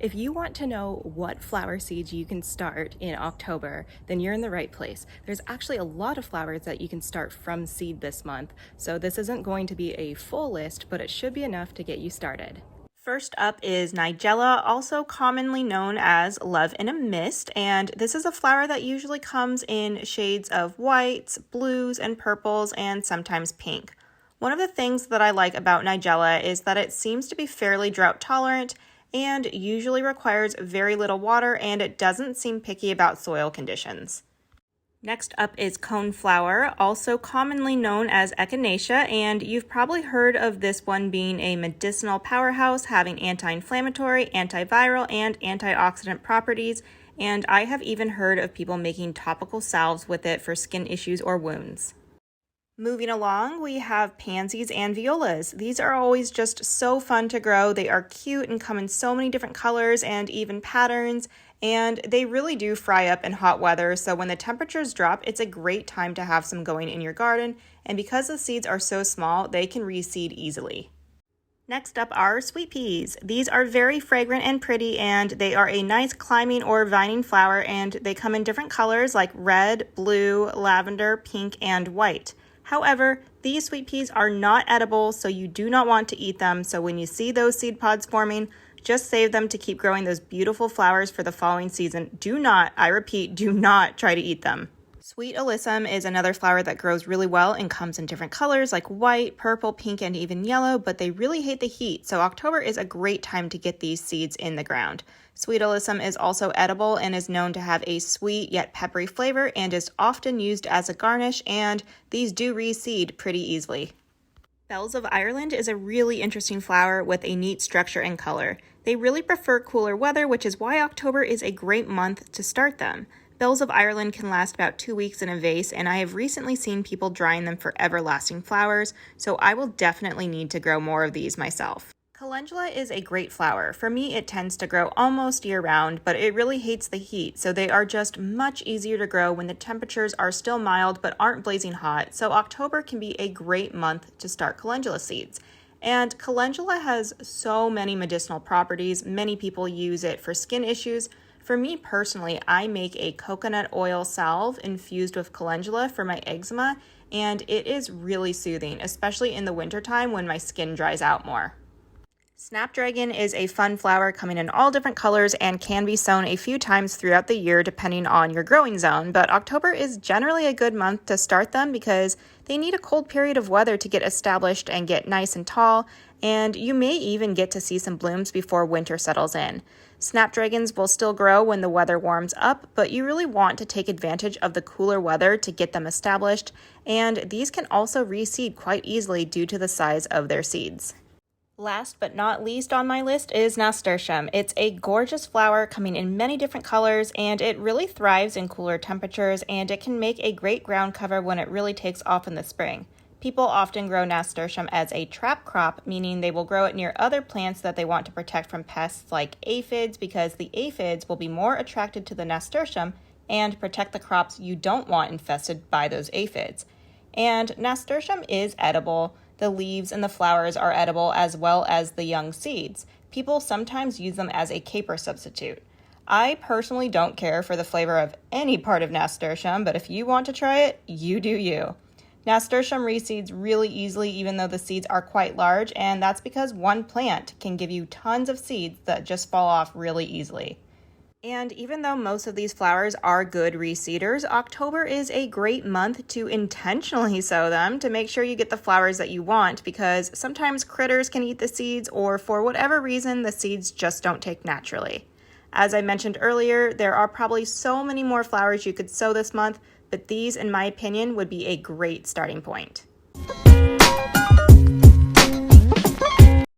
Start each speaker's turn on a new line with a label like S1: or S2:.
S1: If you want to know what flower seeds you can start in October, then you're in the right place. There's actually a lot of flowers that you can start from seed this month, so this isn't going to be a full list, but it should be enough to get you started. First up is Nigella, also commonly known as Love in a Mist, and this is a flower that usually comes in shades of whites, blues, and purples, and sometimes pink. One of the things that I like about Nigella is that it seems to be fairly drought tolerant and usually requires very little water, and it doesn't seem picky about soil conditions. Next up is coneflower, also commonly known as echinacea, and you've probably heard of this one being a medicinal powerhouse, having anti-inflammatory, antiviral, and antioxidant properties, and I have even heard of people making topical salves with it for skin issues or wounds. Moving along, we have pansies and violas. These are always just so fun to grow. They are cute and come in so many different colors and even patterns, and they really do fry up in hot weather, so when the temperatures drop, it's a great time to have some going in your garden, and because the seeds are so small, they can reseed easily. Next up are sweet peas. These are very fragrant and pretty, and they are a nice climbing or vining flower, and they come in different colors like red, blue, lavender, pink, and white. However, these sweet peas are not edible, so you do not want to eat them. So when you see those seed pods forming, just save them to keep growing those beautiful flowers for the following season. Do not, I repeat, do not try to eat them. Sweet alyssum is another flower that grows really well and comes in different colors like white, purple, pink, and even yellow, but they really hate the heat, so October is a great time to get these seeds in the ground. Sweet alyssum is also edible and is known to have a sweet yet peppery flavor and is often used as a garnish, and these do reseed pretty easily. Bells of Ireland is a really interesting flower with a neat structure and color. They really prefer cooler weather, which is why October is a great month to start them. Bells of Ireland can last about 2 weeks in a vase, and I have recently seen people drying them for everlasting flowers, so I will definitely need to grow more of these myself. Calendula is a great flower. For me, it tends to grow almost year-round, but it really hates the heat, so they are just much easier to grow when the temperatures are still mild but aren't blazing hot, so October can be a great month to start calendula seeds. And calendula has so many medicinal properties. Many people use it for skin issues. For me personally, I make a coconut oil salve infused with calendula for my eczema, and it is really soothing, especially in the wintertime when my skin dries out more. Snapdragon is a fun flower coming in all different colors and can be sown a few times throughout the year depending on your growing zone, but October is generally a good month to start them because they need a cold period of weather to get established and get nice and tall, and you may even get to see some blooms before winter settles in. Snapdragons will still grow when the weather warms up, but you really want to take advantage of the cooler weather to get them established, and these can also reseed quite easily due to the size of their seeds. Last but not least on my list is nasturtium. It's a gorgeous flower coming in many different colors, and it really thrives in cooler temperatures, and it can make a great ground cover when it really takes off in the spring. People often grow nasturtium as a trap crop, meaning they will grow it near other plants that they want to protect from pests like aphids, because the aphids will be more attracted to the nasturtium and protect the crops you don't want infested by those aphids. And nasturtium is edible. The leaves and the flowers are edible as well as the young seeds. People sometimes use them as a caper substitute. I personally don't care for the flavor of any part of nasturtium, but if you want to try it, you do you. Nasturtium reseeds really easily even though the seeds are quite large, and that's because one plant can give you tons of seeds that just fall off really easily. And even though most of these flowers are good reseeders, October is a great month to intentionally sow them to make sure you get the flowers that you want, because sometimes critters can eat the seeds, or for whatever reason, the seeds just don't take naturally. As I mentioned earlier, there are probably so many more flowers you could sow this month, but these, in my opinion, would be a great starting point.